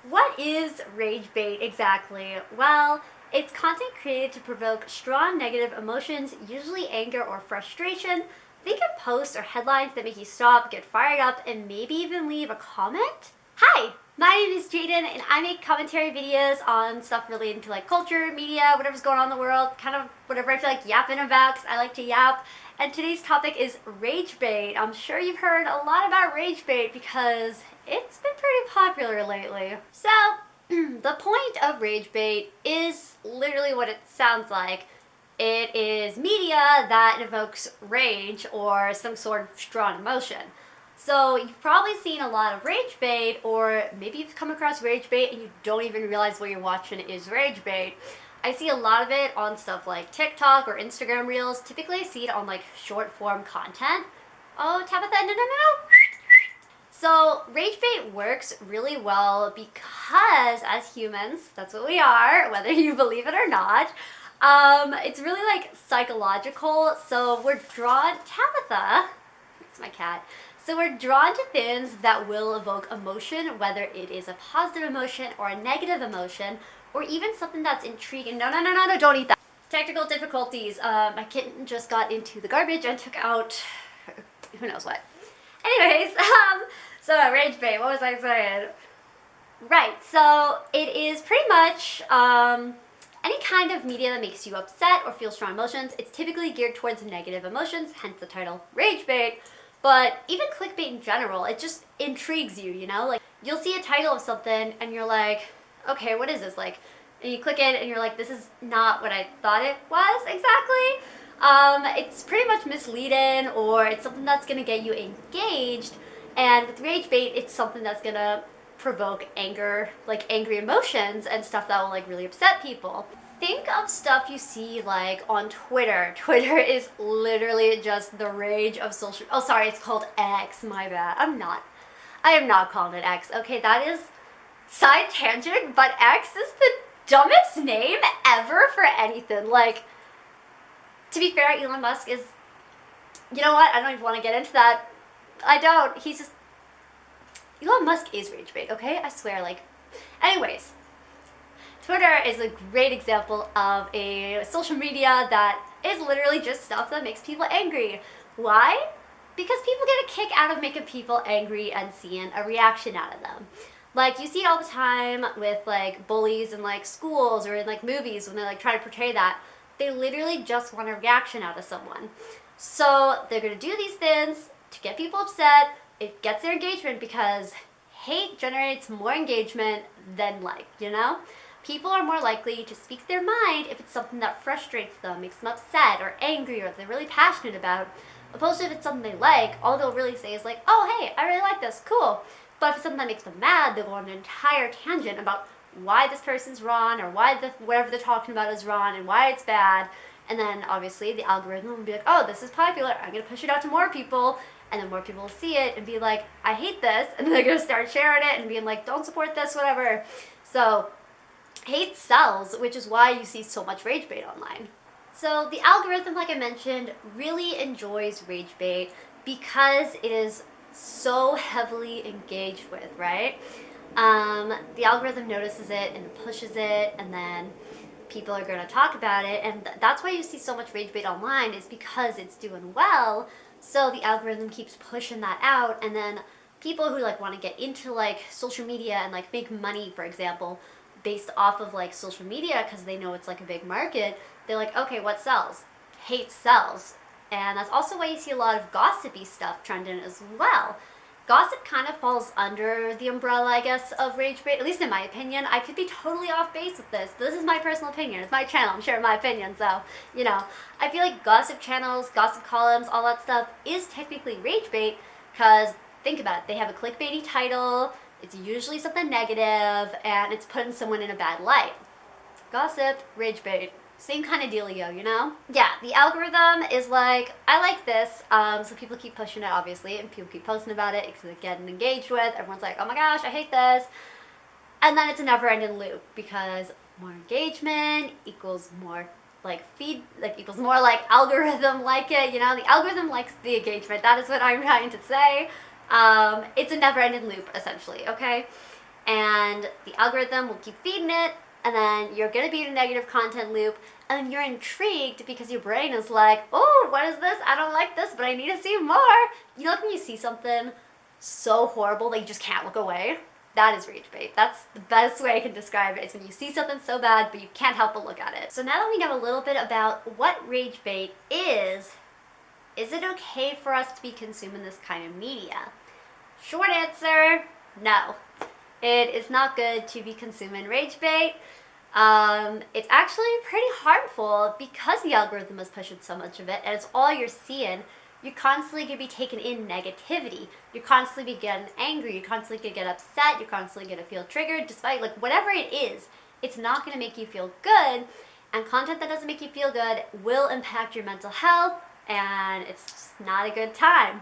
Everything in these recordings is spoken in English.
What is rage bait exactly? Well, it's content created to provoke strong negative emotions, usually anger or frustration. Think of posts or headlines that make you stop, get fired up, and maybe even leave a comment. Hi, my name is Jaden, and I make commentary videos on stuff related to like culture, media, whatever's going on in the world, kind of whatever I feel like yapping about, because I like to yap. And today's topic is rage bait. I'm sure you've heard a lot about rage bait because it's been pretty popular lately. So, the point of rage bait is literally what it sounds like. It is media that evokes rage or some sort of strong emotion. So you've probably seen a lot of rage bait, or maybe you've come across rage bait and you don't even realize what you're watching is rage bait. I see a lot of it on stuff like TikTok or Instagram Reels. Typically I see it on like short form content. Oh, Tabitha, no. So rage bait works really well because as humans, that's what we are, whether you believe it or not, it's really like psychological. So we're drawn, Tabitha, it's my cat. So we're drawn to things that will evoke emotion, whether it is a positive emotion or a negative emotion, or even something that's intriguing. No, don't eat that. Technical difficulties. My kitten just got into the garbage and took out who knows what. Anyways, so rage bait, what was I saying? Right, so it is pretty much any kind of media that makes you upset or feel strong emotions. It's typically geared towards negative emotions, hence the title rage bait. But even clickbait in general, it just intrigues you, you know? Like, you'll see a title of something and you're like, okay, what is this? Like, and you click it and you're like, this is not what I thought it was exactly. It's pretty much misleading, or it's something that's gonna get you engaged. And with rage bait, it's something that's gonna provoke anger, like angry emotions and stuff that will like really upset people. Think of stuff you see like on Twitter. Twitter is literally just the rage of social. Oh, sorry, it's called X. My bad. I am not calling it X. Okay, that is side tangent, but X is the dumbest name ever for anything. Like, to be fair, Elon Musk is, you know what? I don't even want to get into that. I don't. He's just, Elon Musk is rage bait, okay? I swear, like, anyways. Twitter is a great example of a social media that is literally just stuff that makes people angry. Why? Because people get a kick out of making people angry and seeing a reaction out of them. Like, you see it all the time with like bullies in like schools or in like movies when they like try to portray that. They literally just want a reaction out of someone. So they're gonna do these things to get people upset. It gets their engagement because hate generates more engagement than like, you know? People are more likely to speak their mind if it's something that frustrates them, makes them upset or angry, or they're really passionate about, opposed to if it's something they like, all they'll really say is like, oh hey, I really like this, cool. But if it's something that makes them mad, they'll go on an entire tangent about why this person's wrong, or why whatever they're talking about is wrong, and why it's bad. And then obviously the algorithm will be like, oh, this is popular, I'm gonna push it out to more people, and then more people will see it and be like, I hate this, and then they're gonna start sharing it and being like, don't support this, whatever. So hate sells, which is why you see so much rage bait online. So the algorithm, like I mentioned, really enjoys rage bait because it is so heavily engaged with, right? The algorithm notices it and pushes it, and then people are going to talk about it, and that's why you see so much rage bait online, is because it's doing well. So the algorithm keeps pushing that out, and then people who like want to get into like social media and like make money, for example, based off of like social media, because they know it's like a big market, they're like, okay, what sells? Hate sells. And that's also why you see a lot of gossipy stuff trending as well. Gossip kind of falls under the umbrella, I guess, of rage bait, at least in my opinion. I could be totally off base with this. This is my personal opinion. It's my channel. I'm sharing my opinion. So, you know, I feel like gossip channels, gossip columns, all that stuff is technically rage bait because, think about it, they have a clickbaity title, it's usually something negative, and it's putting someone in a bad light. Gossip, rage bait. Same kind of dealio, you know? Yeah, the algorithm is like, I like this, so people keep pushing it, obviously, and people keep posting about it, it's getting engaged with, everyone's like, oh my gosh, I hate this. And then it's a never-ending loop, because more engagement equals more like equals more like algorithm like it, you know? The algorithm likes the engagement, that is what I'm trying to say. It's a never-ending loop, essentially, okay? and the algorithm will keep feeding it, and then you're gonna be in a negative content loop, and you're intrigued because your brain is like, oh, what is this? I don't like this, but I need to see more. You know, like when you see something so horrible that you just can't look away? That is rage bait. That's the best way I can describe it. It's when you see something so bad, but you can't help but look at it. So now that we know a little bit about what rage bait is it okay for us to be consuming this kind of media? Short answer, no. It is not good to be consuming rage bait. It's actually pretty harmful because the algorithm is pushing so much of it, and it's all you're seeing. You're constantly going to be taking in negativity. You're constantly be getting angry. You're constantly going to get upset. You're constantly going to feel triggered, despite like whatever it is. It's not going to make you feel good, and content that doesn't make you feel good will impact your mental health, and it's just not a good time.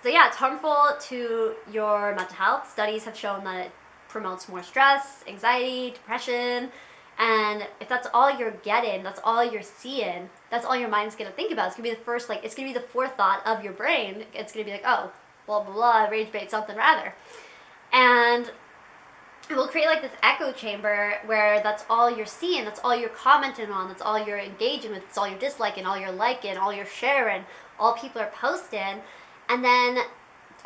So yeah, it's harmful to your mental health. Studies have shown that it promotes more stress, anxiety, depression, and if that's all you're getting, that's all you're seeing, that's all your mind's gonna think about. It's gonna be the first, like, it's gonna be the forethought of your brain. It's gonna be like, oh, blah, blah, blah, rage bait, something rather. And it will create like this echo chamber where that's all you're seeing, that's all you're commenting on, that's all you're engaging with, that's all you're disliking, all you're liking, all you're sharing, all people are posting. And then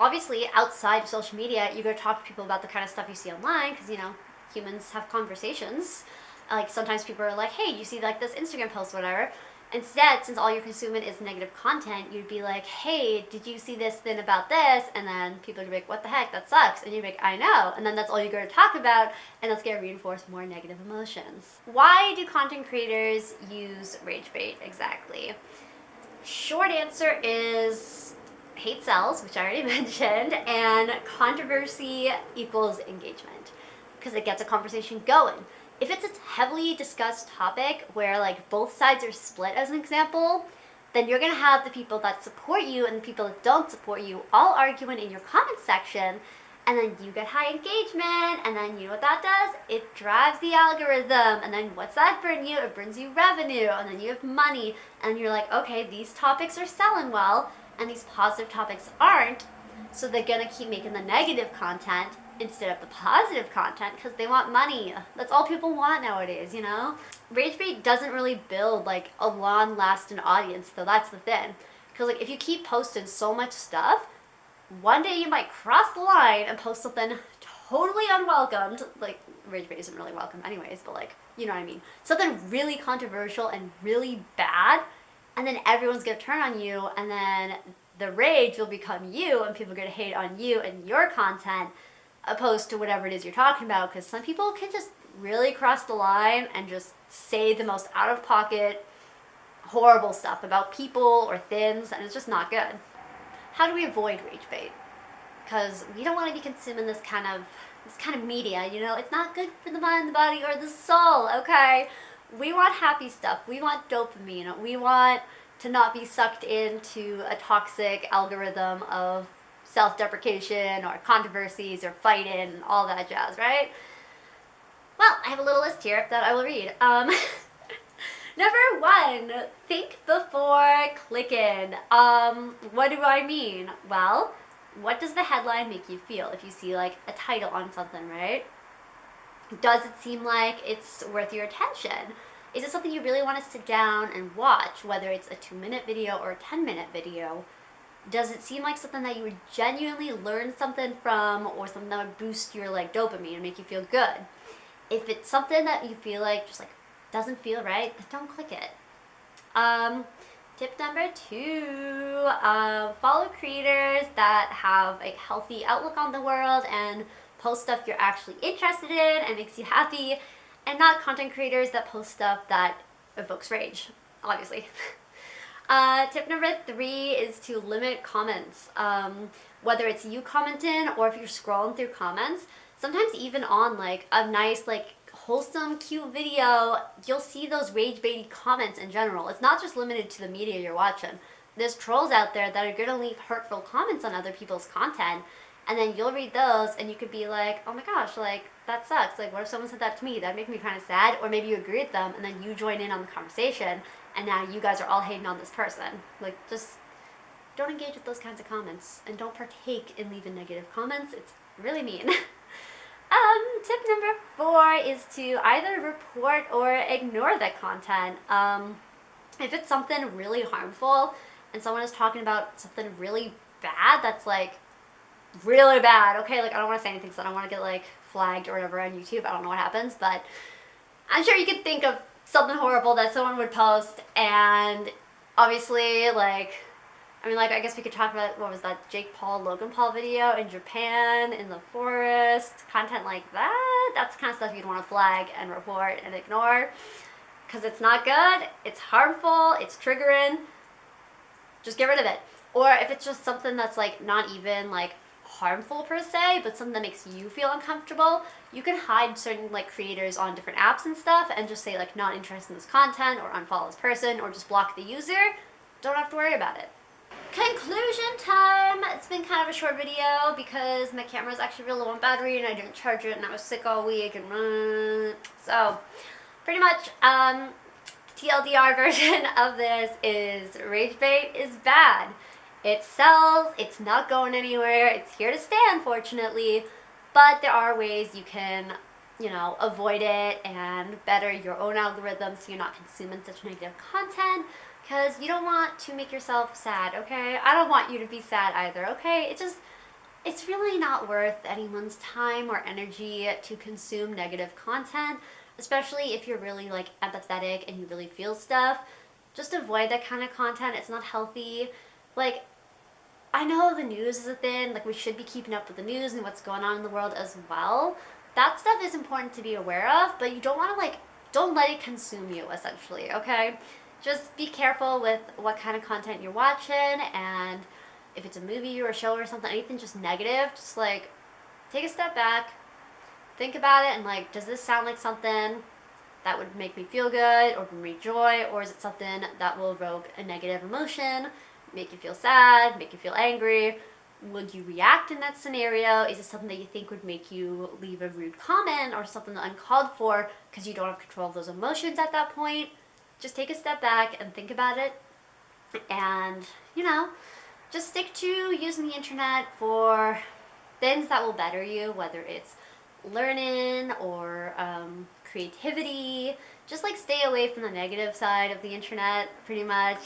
obviously outside of social media, you go talk to people about the kind of stuff you see online, because, you know, humans have conversations. Like sometimes people are like, hey, you see like this Instagram post, whatever. Instead, since all you're consuming is negative content, you'd be like, hey, did you see this thing about this? And then people would be like, what the heck, that sucks. And you'd be like, I know. And then that's all you're going to talk about, and that's going to reinforce more negative emotions. Why do content creators use rage bait exactly? Short answer is hate sells, which I already mentioned, and controversy equals engagement, because it gets a conversation going. If it's a heavily discussed topic where like both sides are split, as an example, then you're gonna have the people that support you and the people that don't support you all arguing in your comment section, and then you get high engagement, and then you know what that does? It drives the algorithm, and then what's that bring you? It brings you revenue, and then you have money, and you're like, okay, these topics are selling well, and these positive topics aren't, so they're gonna keep making the negative content instead of the positive content because they want money. That's all people want nowadays, you know? Rage bait doesn't really build like a long-lasting audience, though. That's the thing. Because like if you keep posting so much stuff, one day you might cross the line and post something totally unwelcomed. Like rage bait isn't really welcome anyways, but like, you know what I mean? Something really controversial and really bad, and then everyone's gonna turn on you, and then the rage will become you, and people are gonna hate on you and your content, opposed to whatever it is you're talking about, because some people can just really cross the line and just say the most out-of-pocket, horrible stuff about people or things, and it's just not good. How do we avoid rage bait? Because we don't want to be consuming this kind of media, you know? It's not good for the mind, the body, or the soul, okay? We want happy stuff. We want dopamine. We want to not be sucked into a toxic algorithm of self-deprecation or controversies or fighting and all that jazz, right? Well, I have a little list here that I will read. Number 1, think before clicking. What do I mean? Well, what does the headline make you feel if you see like a title on something, right? Does it seem like it's worth your attention? Is it something you really want to sit down and watch, whether it's a 2-minute video or a 10-minute video? Does it seem like something that you would genuinely learn something from, or something that would boost your like dopamine and make you feel good? If it's something that you feel like just like doesn't feel right, then don't click it. Tip number 2, follow creators that have a healthy outlook on the world and post stuff you're actually interested in and makes you happy, and not content creators that post stuff that evokes rage, obviously. Tip number 3 is to limit comments. Whether it's you commenting or if you're scrolling through comments, sometimes even on like a nice, like wholesome, cute video, you'll see those rage baity comments in general. It's not just limited to the media you're watching. There's trolls out there that are gonna leave hurtful comments on other people's content, and then you'll read those and you could be like, oh my gosh, like that sucks. Like what if someone said that to me? That'd make me kind of sad. Or maybe you agree with them and then you join in on the conversation, and now you guys are all hating on this person. Like, just don't engage with those kinds of comments, and don't partake in leaving negative comments. It's really mean. Tip number 4 is to either report or ignore the content. If it's something really harmful and someone is talking about something really bad that's like really bad, okay, like I don't want to say anything because I don't want to get like flagged or whatever on YouTube. I don't know what happens, but I'm sure you could think of something horrible that someone would post, and obviously, like, I mean, like, I guess we could talk about, what was that, Jake Paul, Logan Paul video in Japan, in the forest, content like that. That's the kind of stuff you'd want to flag and report and ignore, because it's not good, it's harmful, it's triggering. Just get rid of it. Or if it's just something that's, like, not even, like, harmful per se, but something that makes you feel uncomfortable, you can hide certain like creators on different apps and stuff and just say like not interested in this content or unfollow this person or just block the user. Don't have to worry about it. Conclusion time. It's been kind of a short video because my camera is actually real low on battery and I didn't charge it and I was sick all week and so pretty much TLDR version of this is rage bait is bad. It sells, it's not going anywhere, it's here to stay unfortunately, but there are ways you can, avoid it and better your own algorithm so you're not consuming such negative content because you don't want to make yourself sad, okay? I don't want you to be sad either, okay? It's really not worth anyone's time or energy to consume negative content, especially if you're really like empathetic and you really feel stuff. Just avoid that kind of content. It's not healthy. Like, I know the news is a thing, like we should be keeping up with the news and what's going on in the world as well. That stuff is important to be aware of, but you don't want to don't let it consume you essentially, okay? Just be careful with what kind of content you're watching, and if it's a movie or a show or something, anything just negative, just like take a step back, think about it, and like, does this sound like something that would make me feel good or bring me joy, or is it something that will evoke a negative emotion, make you feel sad, make you feel angry? Would you react in that scenario? Is it something that you think would make you leave a rude comment or something uncalled for because you don't have control of those emotions at that point? Just take a step back and think about it, and just stick to using the internet for things that will better you, whether it's learning or creativity. Just like stay away from the negative side of the internet pretty much.